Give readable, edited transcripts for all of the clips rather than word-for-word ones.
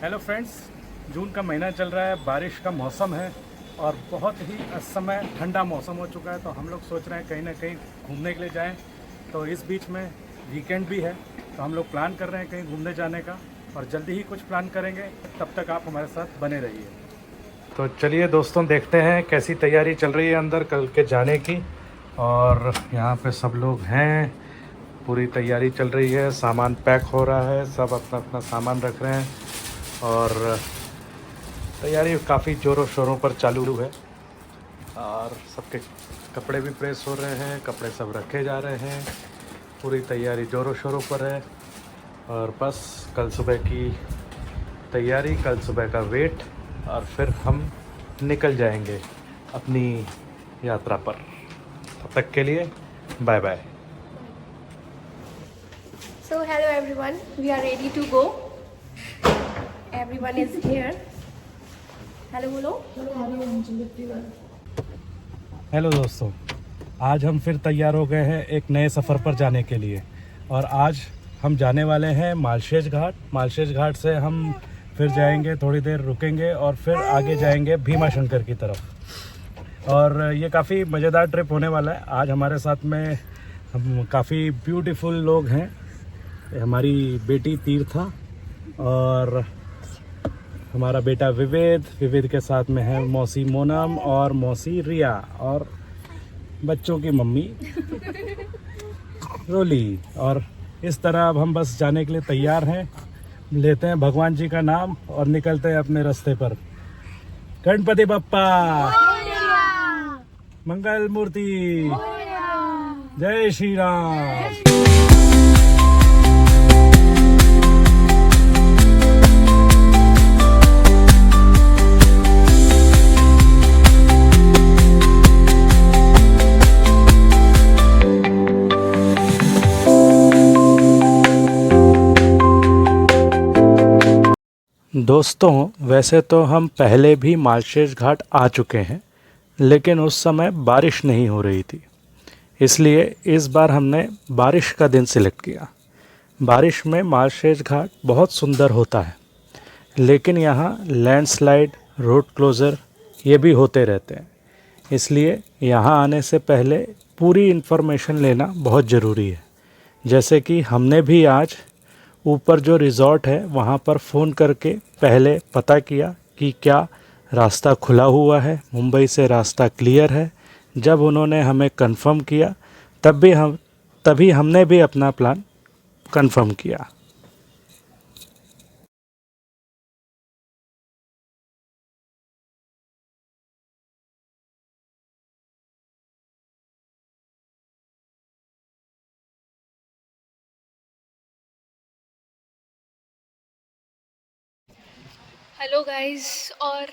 Hello friends, जून का महीना चल रहा है, बारिश का मौसम है और बहुत ही इस समय ठंडा मौसम हो चुका है। तो हम लोग सोच रहे हैं कहीं ना कहीं घूमने के लिए जाएं। तो इस बीच में वीकेंड भी है, तो हम लोग प्लान कर रहे हैं कहीं घूमने जाने का और जल्दी ही कुछ प्लान करेंगे। तब तक आप हमारे साथ बने रहिए। तो चलिए दोस्तों, देखते हैं कैसी तैयारी चल रही है अंदर कल के जाने की। और यहाँ पे सब लोग हैं, पूरी तैयारी चल रही है, सामान पैक हो रहा है, सब अपना अपना सामान रख रहे हैं और तैयारी काफ़ी ज़ोरों शोरों पर चालू है। और सबके कपड़े भी प्रेस हो रहे हैं, कपड़े सब रखे जा रहे हैं, पूरी तैयारी ज़ोरों शोरों पर है। और बस कल सुबह की तैयारी, कल सुबह का वेट, और फिर हम निकल जाएंगे अपनी यात्रा पर। तब तक के लिए bye bye. So hello everyone, we are ready to go. Everyone is here. Hello बोलो। हेलो दोस्तों, आज हम फिर तैयार हो गए हैं एक नए सफ़र पर जाने के लिए। और आज हम जाने वाले हैं मालशेज घाट। मालशेज घाट से हम फिर जाएंगे, थोड़ी देर रुकेंगे और फिर आगे जाएंगे भीमा शंकर की तरफ। और ये काफ़ी मज़ेदार ट्रिप होने वाला है। आज हमारे साथ में हम काफ़ी ब्यूटीफुल लोग हैं। हमारी बेटी तीर्था और हमारा बेटा विवेद के साथ में है मौसी मोनम और मौसी रिया और बच्चों की मम्मी रोली। और इस तरह अब हम बस जाने के लिए तैयार हैं। लेते हैं भगवान जी का नाम और निकलते हैं अपने रास्ते पर। गणपति बप्पा, मंगल मूर्ति, जय श्री राम। दोस्तों, वैसे तो हम पहले भी मालशेज घाट आ चुके हैं, लेकिन उस समय बारिश नहीं हो रही थी, इसलिए इस बार हमने बारिश का दिन सिलेक्ट किया। बारिश में मालशेज घाट बहुत सुंदर होता है, लेकिन यहाँ लैंडस्लाइड, रोड क्लोज़र ये भी होते रहते हैं, इसलिए यहाँ आने से पहले पूरी इन्फॉर्मेशन लेना बहुत ज़रूरी है। जैसे कि हमने भी आज ऊपर जो रिज़ॉर्ट है वहाँ पर फ़ोन करके पहले पता किया कि क्या रास्ता खुला हुआ है, मुंबई से रास्ता क्लियर है। जब उन्होंने हमें कंफर्म किया तभी हमने भी अपना प्लान कंफर्म किया। हेलो गाइस, और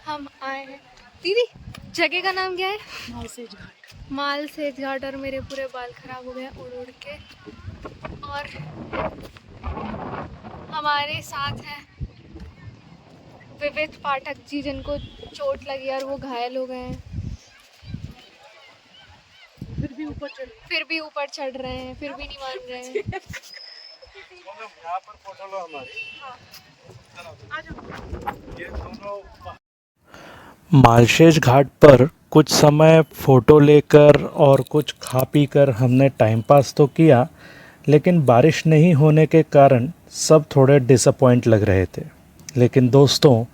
हम आए हैं। दीदी, जगह का नाम क्या है? मालशेज घाट। मालशेज घाट। और मेरे पूरे बाल खराब हो गए उड़ उड़ के। और हमारे साथ हैं विवेक पाठक जी, जिनको चोट लगी और वो घायल हो गए हैं। फिर भी ऊपर चढ़ रहे हैं, फिर भी नहीं मान रहे हैं। यहाँ पर फोटो लो हमारी। मालशेज घाट पर कुछ समय फ़ोटो लेकर और कुछ खा पी कर हमने टाइम पास तो किया, लेकिन बारिश नहीं होने के कारण सब थोड़े डिसअपॉइंट लग रहे थे। लेकिन दोस्तों,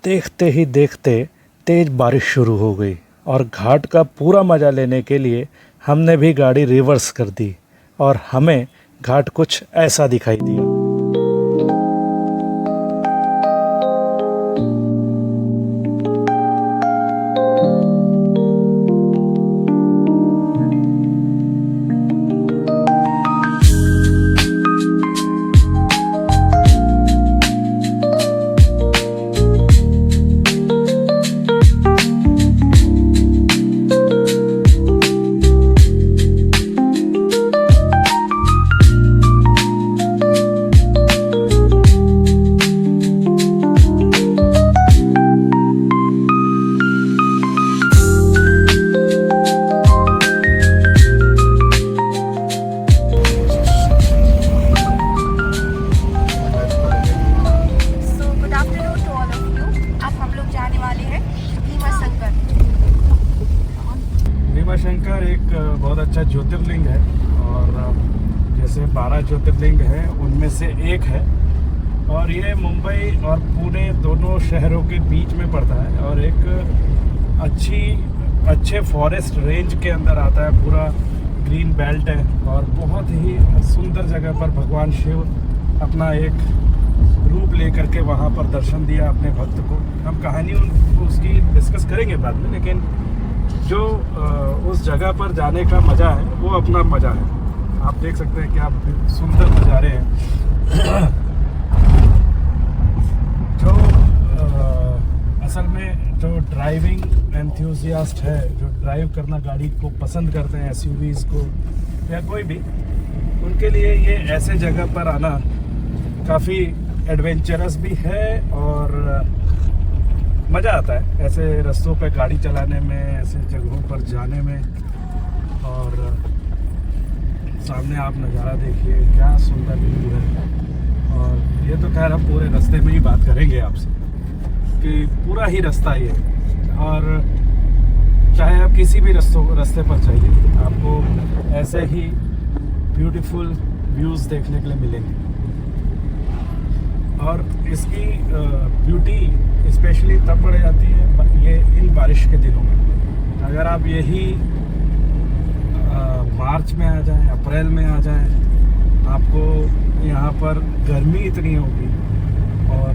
देखते ही देखते तेज़ बारिश शुरू हो गई और घाट का पूरा मज़ा लेने के लिए हमने भी गाड़ी रिवर्स कर दी और हमें घाट कुछ ऐसा दिखाई दिया। तीर्थंकर एक बहुत अच्छा ज्योतिर्लिंग है, और जैसे 12 ज्योतिर्लिंग हैं उनमें से एक है, और ये मुंबई और पुणे दोनों शहरों के बीच में पड़ता है, और एक अच्छे फॉरेस्ट रेंज के अंदर आता है। पूरा ग्रीन बेल्ट है, और बहुत ही सुंदर जगह पर भगवान शिव अपना एक रूप लेकर के वहाँ पर दर्शन दिया अपने भक्त को। हम कहानी उसकी डिस्कस करेंगे बाद में, लेकिन जो उस जगह पर जाने का मज़ा है वो अपना मज़ा है। आप देख सकते हैं कि आप सुंदर नज़ारे हैं। जो असल में जो ड्राइविंग एंथुसियास्ट है, जो ड्राइव करना गाड़ी को पसंद करते हैं, एसयूवीज़ को या कोई भी, उनके लिए ये ऐसे जगह पर आना काफ़ी एडवेंचरस भी है और मज़ा आता है ऐसे रास्तों पे गाड़ी चलाने में, ऐसे जगहों पर जाने में। और सामने आप नज़ारा देखिए, क्या सुंदर व्यू है। और ये तो खैर हम पूरे रास्ते में ही बात करेंगे आपसे कि पूरा ही रास्ता ये है, और चाहे आप किसी भी रास्ते पर जाइए, आपको ऐसे ही ब्यूटीफुल व्यूज़ देखने के लिए मिलेंगे। और इसकी ब्यूटी स्पेशली तब बढ़ जाती है ये इन बारिश के दिनों में। अगर आप यही मार्च में आ जाएं, अप्रैल में आ जाएं, आपको यहाँ पर गर्मी इतनी होगी और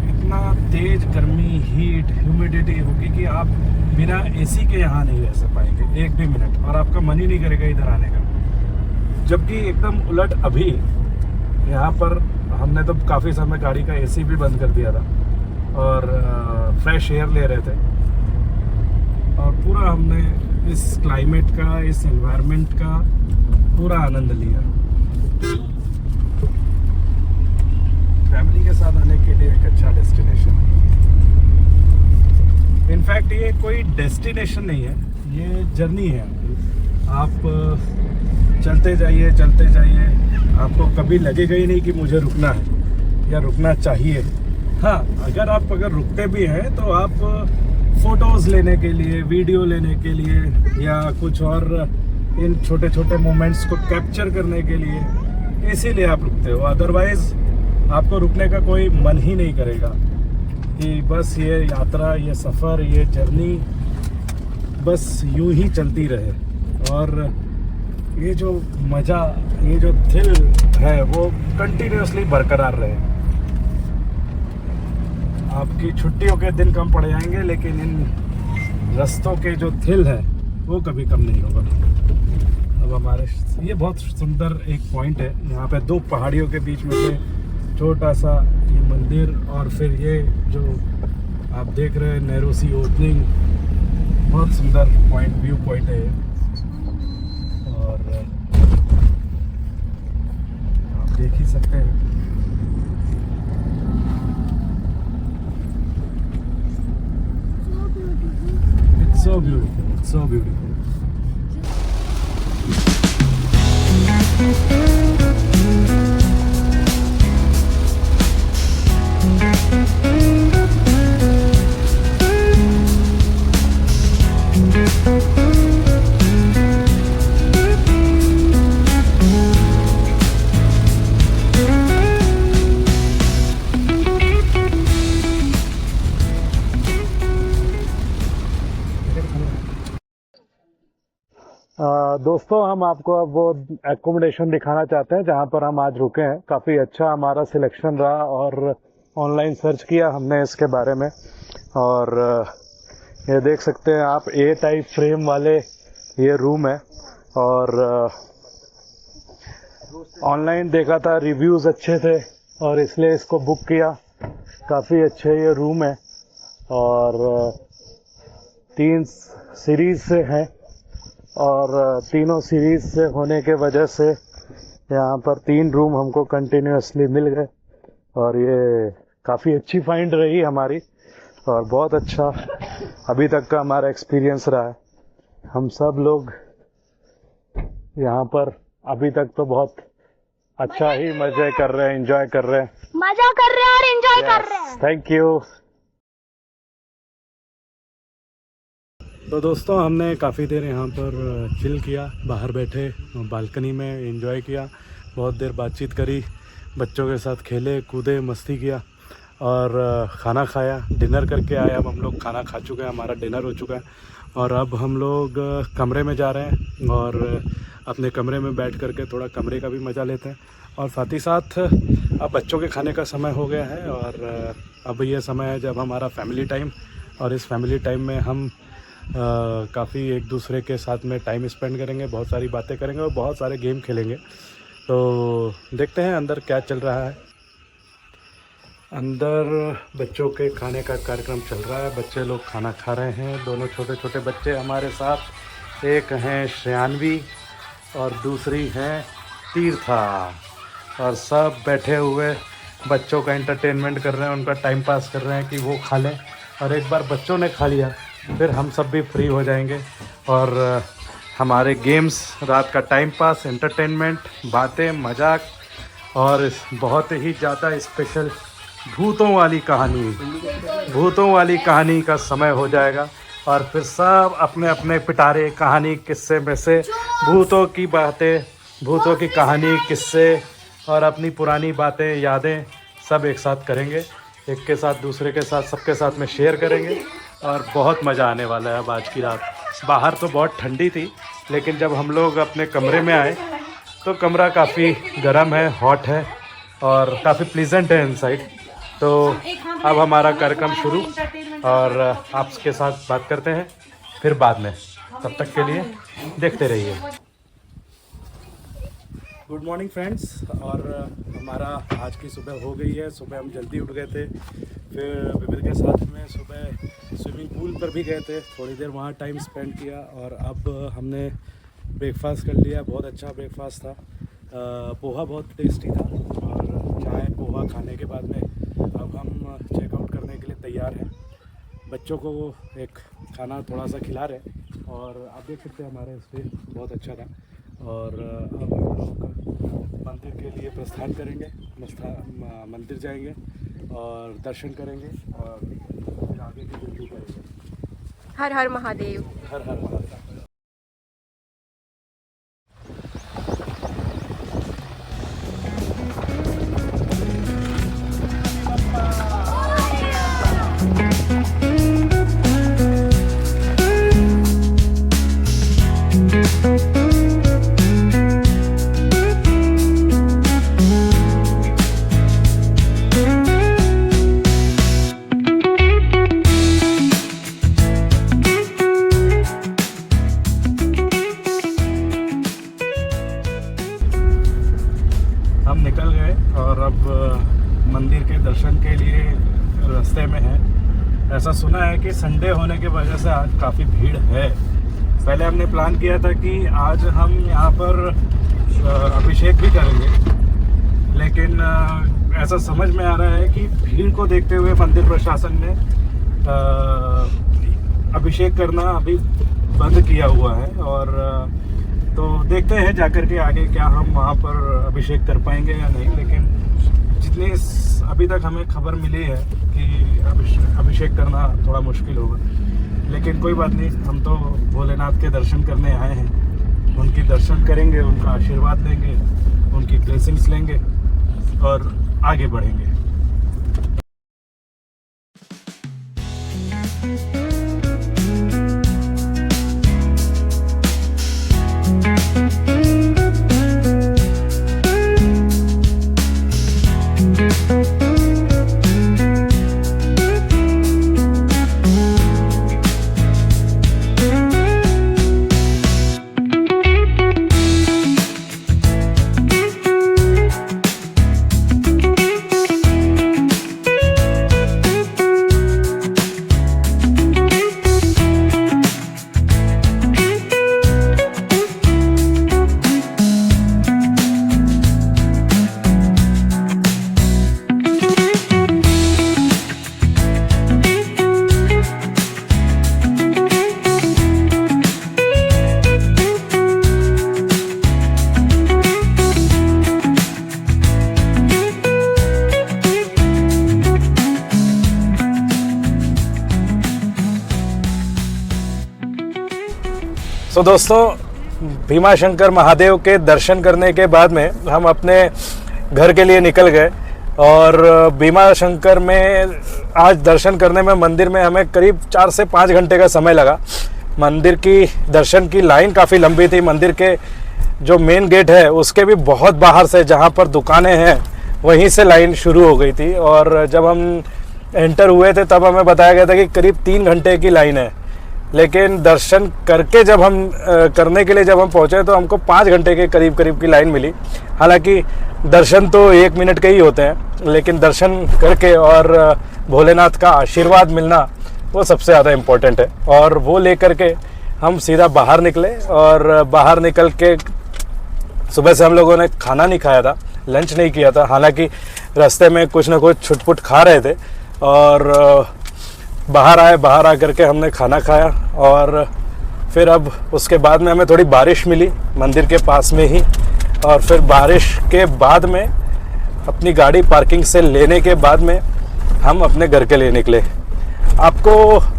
इतना तेज़ गर्मी, हीट, ह्यूमिडिटी होगी कि आप बिना एसी के यहाँ नहीं रह पाएंगे एक भी मिनट, और आपका मन ही नहीं करेगा इधर आने का। जबकि एकदम उलट अभी यहाँ पर हमने तो काफ़ी समय गाड़ी का एसी भी बंद कर दिया था और फ्रेश एयर ले रहे थे, और पूरा हमने इस क्लाइमेट का, इस एनवायरनमेंट का पूरा आनंद लिया। फैमिली के साथ आने के लिए एक अच्छा डेस्टिनेशन है। इनफैक्ट ये कोई डेस्टिनेशन नहीं है, ये जर्नी है। आप चलते जाइए, आपको कभी लगेगा ही नहीं कि मुझे रुकना है या रुकना चाहिए। हाँ, अगर रुकते भी हैं तो आप फ़ोटोज़ लेने के लिए, वीडियो लेने के लिए, या कुछ और इन छोटे छोटे मोमेंट्स को कैप्चर करने के लिए, इसीलिए आप रुकते हो। अदरवाइज़ आपको रुकने का कोई मन ही नहीं करेगा कि बस ये यात्रा, ये सफ़र, ये जर्नी बस यूं ही चलती रहे, और ये जो मज़ा, ये जो थ्रिल है वो कंटिन्यूसली बरकरार रहे। आपकी छुट्टियों के दिन कम पड़ जाएंगे, लेकिन इन रास्तों के जो थ्रिल है वो कभी कम नहीं होगा। अब हमारे ये बहुत सुंदर एक पॉइंट है, यहाँ पे दो पहाड़ियों के बीच में से छोटा सा ये मंदिर, और फिर ये जो आप देख रहे हैं नेहरू सी ओपनिंग, बहुत सुंदर पॉइंट, व्यू पॉइंट है ये। और आप देख ही सकते हैं it's so beautiful, it's so beautiful. दोस्तों, हम आपको अब वो एकोमोडेशन दिखाना चाहते हैं जहाँ पर हम आज रुके हैं। काफ़ी अच्छा हमारा सिलेक्शन रहा, और ऑनलाइन सर्च किया हमने इसके बारे में, और ये देख सकते हैं आप, ए टाइप फ्रेम वाले ये रूम है। और ऑनलाइन देखा था, रिव्यूज़ अच्छे थे और इसलिए इसको बुक किया। काफ़ी अच्छे ये रूम है, और 3 सीरीज़ से हैं, और तीनों सीरीज से होने के वजह से यहाँ पर 3 रूम हमको कंटिन्यूसली मिल गए, और ये काफ़ी अच्छी फाइंड रही हमारी, और बहुत अच्छा अभी तक का हमारा एक्सपीरियंस रहा है। हम सब लोग यहाँ पर अभी तक तो बहुत अच्छा ही मजे कर रहे हैं, एंजॉय कर रहे हैं, मजा कर रहे हैं और एंजॉय कर रहे हैं। Thank you. तो दोस्तों हमने काफ़ी देर यहाँ पर चिल किया, बाहर बैठे बालकनी में एंजॉय किया, बहुत देर बातचीत करी, बच्चों के साथ खेले कूदे मस्ती किया और खाना खाया, डिनर करके आए। अब हम लोग खाना खा चुके हैं, हमारा डिनर हो चुका है और अब हम लोग कमरे में जा रहे हैं और अपने कमरे में बैठ करके थोड़ा कमरे का भी मज़ा लेते हैं और साथ ही साथ अब बच्चों के खाने का समय हो गया है और अब ये समय है जब हमारा फैमिली टाइम, और इस फैमिली टाइम में हम काफ़ी एक दूसरे के साथ में टाइम स्पेंड करेंगे, बहुत सारी बातें करेंगे और बहुत सारे गेम खेलेंगे। तो देखते हैं अंदर क्या चल रहा है। अंदर बच्चों के खाने का कार्यक्रम चल रहा है, बच्चे लोग खाना खा रहे हैं, दोनों छोटे छोटे बच्चे हमारे साथ, एक हैं श्रेयान्वी और दूसरी हैं तीर्था, और सब बैठे हुए बच्चों का एंटरटेनमेंट कर रहे हैं, उनका टाइम पास कर रहे हैं कि वो खा लें, और एक बार बच्चों ने खा लिया फिर हम सब भी फ्री हो जाएंगे और हमारे गेम्स, रात का टाइम पास, एंटरटेनमेंट, बातें, मजाक और बहुत ही ज़्यादा स्पेशल भूतों वाली कहानी का समय हो जाएगा। और फिर सब अपने अपने पिटारे कहानी किस्से में से भूतों की बातें, भूतों की कहानी, किस्से और अपनी पुरानी बातें, यादें सब एक साथ करेंगे, एक के साथ दूसरे के साथ सबके साथ में शेयर करेंगे और बहुत मज़ा आने वाला है। अब आज की रात बाहर तो बहुत ठंडी थी, लेकिन जब हम लोग अपने कमरे में आए तो कमरा काफ़ी गर्म है, हॉट है और काफ़ी प्लीजेंट है इनसाइड। तो अब हमारा कार्यक्रम शुरू और आपके साथ बात करते हैं फिर बाद में, तब तक के लिए देखते रहिए। गुड मॉर्निंग फ्रेंड्स, और हमारा आज की सुबह हो गई है। सुबह हम जल्दी उठ गए थे, फिर विविध के साथ में सुबह स्विमिंग पूल पर भी गए थे, थोड़ी देर वहाँ टाइम स्पेंड किया और अब हमने ब्रेकफास्ट कर लिया। बहुत अच्छा ब्रेकफास्ट था, पोहा बहुत टेस्टी था और चाय पोहा खाने के बाद में अब हम चेकआउट करने के लिए तैयार हैं। बच्चों को एक खाना थोड़ा सा खिला रहे और आप देख सकते हैं हमारा स्टे बहुत अच्छा था। और अब हम लोग मंदिर के लिए प्रस्थान करेंगे, मंदिर जाएंगे और दर्शन करेंगे और फिर आगे की ड्यूटी करेंगे। हर हर महादेव। हर हर महादेव। हम निकल गए और अब मंदिर के दर्शन के लिए रास्ते में हैं। ऐसा सुना है कि संडे होने की वजह से आज काफ़ी भीड़ है। पहले हमने प्लान किया था कि आज हम यहाँ पर अभिषेक भी करेंगे, लेकिन ऐसा समझ में आ रहा है कि भीड़ को देखते हुए मंदिर प्रशासन ने अभिषेक करना अभी बंद किया हुआ है। और तो देखते हैं जाकर के आगे क्या हम वहाँ पर अभिषेक कर पाएंगे या नहीं, लेकिन जितनी अभी तक हमें खबर मिली है कि अभिषेक करना थोड़ा मुश्किल होगा, लेकिन कोई बात नहीं, हम तो भोलेनाथ के दर्शन करने आए हैं, उनकी दर्शन करेंगे, उनका आशीर्वाद लेंगे, उनकी ब्लेसिंग्स लेंगे और आगे बढ़ेंगे। सो दोस्तों, भीमा शंकर महादेव के दर्शन करने के बाद में हम अपने घर के लिए निकल गए। और भीमा शंकर में आज दर्शन करने में मंदिर में हमें करीब 4 से 5 घंटे का समय लगा। मंदिर की दर्शन की लाइन काफ़ी लंबी थी। मंदिर के जो मेन गेट है उसके भी बहुत बाहर से, जहाँ पर दुकानें हैं वहीं से लाइन शुरू हो गई थी। और जब हम एंटर हुए थे तब हमें बताया गया था कि करीब 3 घंटे की लाइन है, लेकिन दर्शन करके जब हम करने के लिए जब हम पहुँचे तो हमको 5 घंटे के करीब करीब की लाइन मिली। हालांकि दर्शन तो 1 मिनट के ही होते हैं, लेकिन दर्शन करके और भोलेनाथ का आशीर्वाद मिलना वो सबसे ज़्यादा इम्पोर्टेंट है। और वो लेकर के हम सीधा बाहर निकले। और बाहर निकल के सुबह से हम लोगों ने खाना नहीं खाया था, लंच नहीं किया था। हालांकि रास्ते में कुछ ना कुछ छुटपुट खा रहे थे और बाहर आ करके हमने खाना खाया। और फिर अब उसके बाद में हमें थोड़ी बारिश मिली मंदिर के पास में ही। और फिर बारिश के बाद में अपनी गाड़ी पार्किंग से लेने के बाद में हम अपने घर के लिए निकले। आपको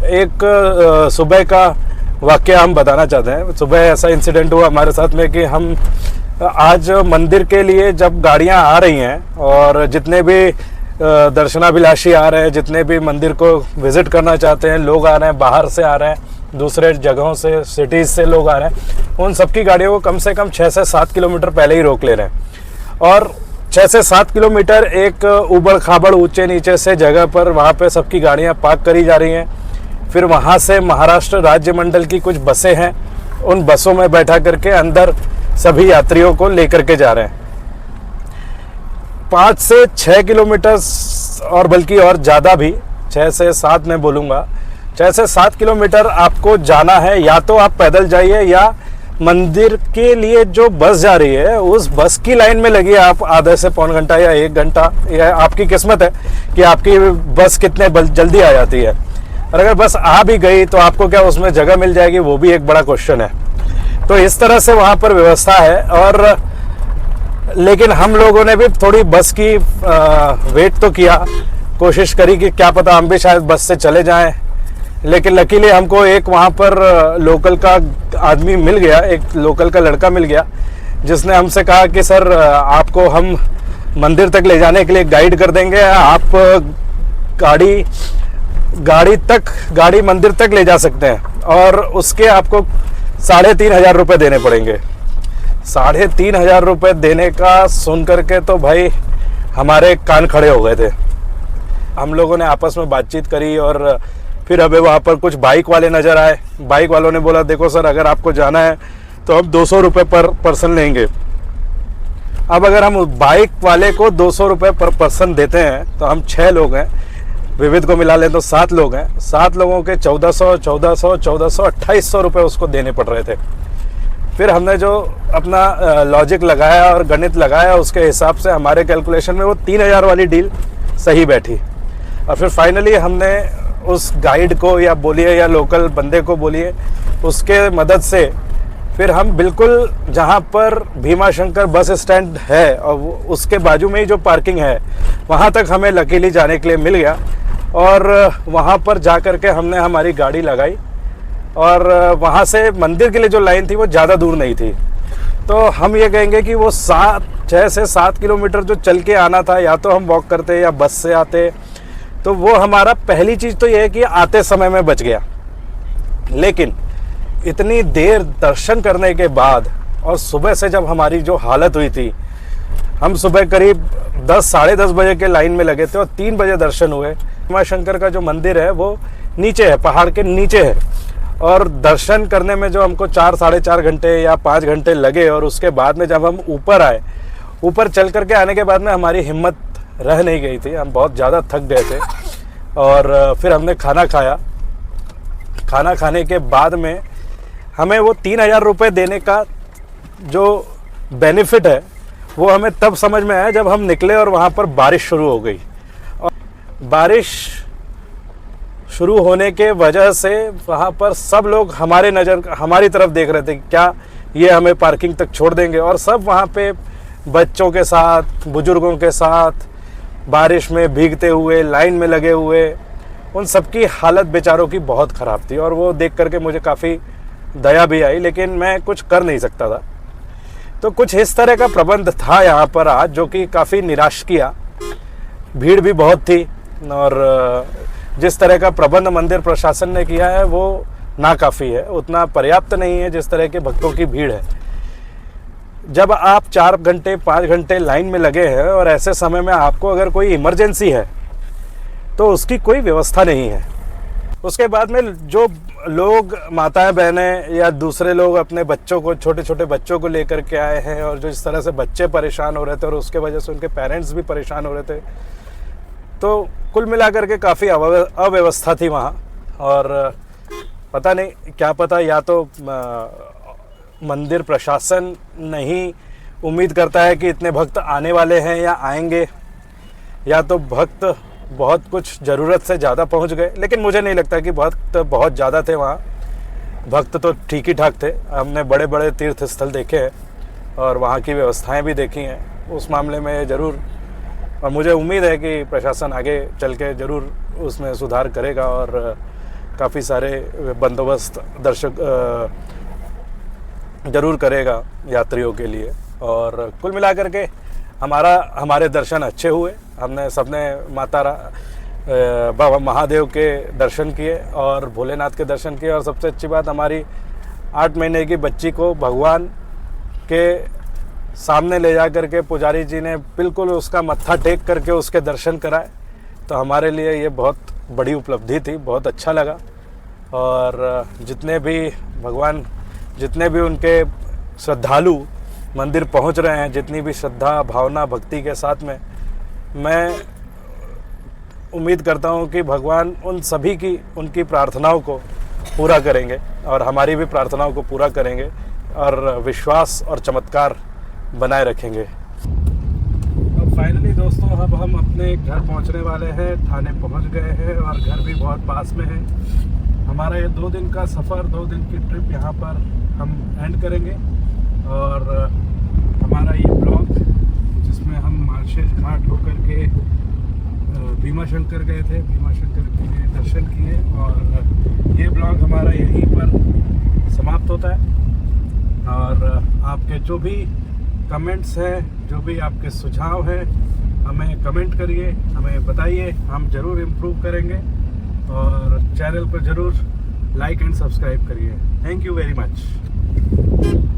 एक सुबह का वाक़या हम बताना चाहते हैं। सुबह ऐसा इंसिडेंट हुआ हमारे साथ में कि हम आज मंदिर के लिए जब गाड़ियां आ रही हैं और जितने भी दर्शनाभिलाषी आ रहे हैं, जितने भी मंदिर को विज़िट करना चाहते हैं लोग आ रहे हैं, बाहर से आ रहे हैं, दूसरे जगहों से, सिटीज़ से लोग आ रहे हैं, उन सबकी गाड़ियों को कम से कम 6 से 7 किलोमीटर पहले ही रोक ले रहे हैं। और 6 से 7 किलोमीटर एक ऊबड़ खाबड़ ऊंचे नीचे से जगह पर वहाँ पे सबकी गाड़ियाँ पार्क करी जा रही हैं। फिर वहाँ से महाराष्ट्र राज्य मंडल की कुछ बसें हैं, उन बसों में बैठा करके अंदर सभी यात्रियों को लेकर के जा रहे हैं। 5 से 6 किलोमीटर और बल्कि और ज़्यादा भी, 6 से 7 मैं बोलूँगा, 6 से 7 किलोमीटर आपको जाना है। या तो आप पैदल जाइए या मंदिर के लिए जो बस जा रही है उस बस की लाइन में लगिए आप आधे से पौन घंटा या 1 घंटा। या आपकी किस्मत है कि आपकी बस कितने जल्दी आ जाती है। और अगर बस आ भी गई तो आपको क्या उसमें जगह मिल जाएगी, वो भी एक बड़ा क्वेश्चन है। तो इस तरह से वहाँ पर व्यवस्था है। और लेकिन हम लोगों ने भी थोड़ी बस की वेट तो किया, कोशिश करी कि क्या पता हम भी शायद बस से चले जाएं। लेकिन लकीली हमको एक वहाँ पर लोकल का आदमी मिल गया, एक लोकल का लड़का मिल गया, जिसने हमसे कहा कि सर आपको हम मंदिर तक ले जाने के लिए गाइड कर देंगे, आप गाड़ी मंदिर तक ले जा सकते हैं और उसके आपको 3,500 रुपये देने पड़ेंगे। 3,500 रुपये देने का सुन करके तो भाई हमारे कान खड़े हो गए थे। हम लोगों ने आपस में बातचीत करी और फिर हमें वहाँ पर कुछ बाइक वाले नज़र आए। बाइक वालों ने बोला देखो सर, अगर आपको जाना है तो हम 200 रुपये पर पर्सन लेंगे। अब अगर हम बाइक वाले को 200 रुपये पर पर्सन देते हैं तो हम 6 लोग हैं, विविध को मिला लें तो 7 लोग हैं। 7 लोगों के 1400, 2800 रुपये उसको देने पड़ रहे थे। फिर हमने जो अपना लॉजिक लगाया और गणित लगाया, उसके हिसाब से हमारे कैलकुलेशन में वो 3,000 वाली डील सही बैठी। और फिर फाइनली हमने उस गाइड को या बोलिए या लोकल बंदे को बोलिए, उसके मदद से फिर हम बिल्कुल जहाँ पर भीमा शंकर बस स्टैंड है और उसके बाजू में ही जो पार्किंग है वहाँ तक हमें लकीली जाने के लिए मिल गया। और वहाँ पर जा कर के हमने हमारी गाड़ी लगाई और वहाँ से मंदिर के लिए जो लाइन थी वो ज़्यादा दूर नहीं थी। तो हम ये कहेंगे कि वो 6 से 7 किलोमीटर जो चल के आना था, या तो हम वॉक करते या बस से आते, तो वो हमारा पहली चीज़ तो ये है कि आते समय में बच गया। लेकिन इतनी देर दर्शन करने के बाद और सुबह से जब हमारी जो हालत हुई थी, हम सुबह करीब 10, साढ़े 10 बजे के लाइन में लगे थे और 3 बजे दर्शन हुए। भीमा शंकर का जो मंदिर है वो नीचे है, पहाड़ के नीचे है। और दर्शन करने में जो हमको 4, साढ़े 4 घंटे या 5 घंटे लगे, और उसके बाद में जब हम ऊपर आए, ऊपर चल करके आने के बाद में हमारी हिम्मत रह नहीं गई थी, हम बहुत ज़्यादा थक गए थे। और फिर हमने खाना खाया। खाना खाने के बाद में हमें वो 3,000 रुपये देने का जो बेनिफिट है वो हमें तब समझ में आया जब हम निकले और वहाँ पर बारिश शुरू हो गई। और बारिश शुरू होने के वजह से वहाँ पर सब लोग हमारी तरफ देख रहे थे, क्या ये हमें पार्किंग तक छोड़ देंगे। और सब वहाँ पे बच्चों के साथ, बुजुर्गों के साथ, बारिश में भीगते हुए लाइन में लगे हुए, उन सबकी हालत बेचारों की बहुत ख़राब थी। और वो देख करके मुझे काफ़ी दया भी आई, लेकिन मैं कुछ कर नहीं सकता था। तो कुछ इस तरह का प्रबंध था यहाँ पर आज, जो कि काफ़ी निराश किया। भीड़ भी बहुत थी और जिस तरह का प्रबंध मंदिर प्रशासन ने किया है वो नाकाफ़ी है, उतना पर्याप्त नहीं है जिस तरह के भक्तों की भीड़ है। जब आप 4 घंटे 5 घंटे लाइन में लगे हैं और ऐसे समय में आपको अगर कोई इमरजेंसी है तो उसकी कोई व्यवस्था नहीं है। उसके बाद में जो लोग माताएं बहनें या दूसरे लोग अपने बच्चों को, छोटे छोटे बच्चों को लेकर के आए हैं और जो इस तरह से बच्चे परेशान हो रहे थे और उसके वजह से उनके पेरेंट्स भी परेशान हो रहे थे, तो कुल मिलाकर के काफ़ी अव्यवस्था थी वहाँ। और पता नहीं, क्या पता, या तो मंदिर प्रशासन नहीं उम्मीद करता है कि इतने भक्त आने वाले हैं या आएंगे, या तो भक्त बहुत कुछ ज़रूरत से ज़्यादा पहुंच गए। लेकिन मुझे नहीं लगता कि भक्त बहुत ज़्यादा थे वहाँ, भक्त तो ठीक ही ठाक थे। हमने बड़े बड़े तीर्थ स्थल देखे हैं और वहाँ की व्यवस्थाएं भी देखी हैं, उस मामले में ज़रूर, और मुझे उम्मीद है कि प्रशासन आगे चल के ज़रूर उसमें सुधार करेगा और काफ़ी सारे बंदोबस्त ज़रूर करेगा यात्रियों के लिए। और कुल मिलाकर के हमारे दर्शन अच्छे हुए। हमने सबने बाबा महादेव के दर्शन किए और भोलेनाथ के दर्शन किए, और सबसे अच्छी बात, हमारी 8 महीने की बच्ची को भगवान के सामने ले जा करके पुजारी जी ने बिल्कुल उसका मत्था टेक करके उसके दर्शन कराए। तो हमारे लिए ये बहुत बड़ी उपलब्धि थी, बहुत अच्छा लगा। और जितने भी उनके श्रद्धालु मंदिर पहुंच रहे हैं, जितनी भी श्रद्धा भावना भक्ति के साथ में, मैं उम्मीद करता हूं कि भगवान उन सभी की, उनकी प्रार्थनाओं को पूरा करेंगे और हमारी भी प्रार्थनाओं को पूरा करेंगे और विश्वास और चमत्कार बनाए रखेंगे। अब फाइनली दोस्तों, अब हम अपने घर पहुंचने वाले हैं। थाने पहुंच गए हैं और घर भी बहुत पास में है। हमारा ये 2 दिन का सफ़र, 2 दिन की ट्रिप यहाँ पर हम एंड करेंगे। और हमारा ये ब्लॉग, जिसमें हम मालशेज घाट होकर के भीमा शंकर गए थे, भीमा शंकर के दर्शन किए, और ये ब्लॉग हमारा यहीं पर समाप्त होता है। और आपके जो भी कमेंट्स हैं, जो भी आपके सुझाव हैं, हमें कमेंट करिए, हमें बताइए, हम ज़रूर इम्प्रूव करेंगे। और चैनल को ज़रूर लाइक एंड सब्सक्राइब करिए। Thank you very much.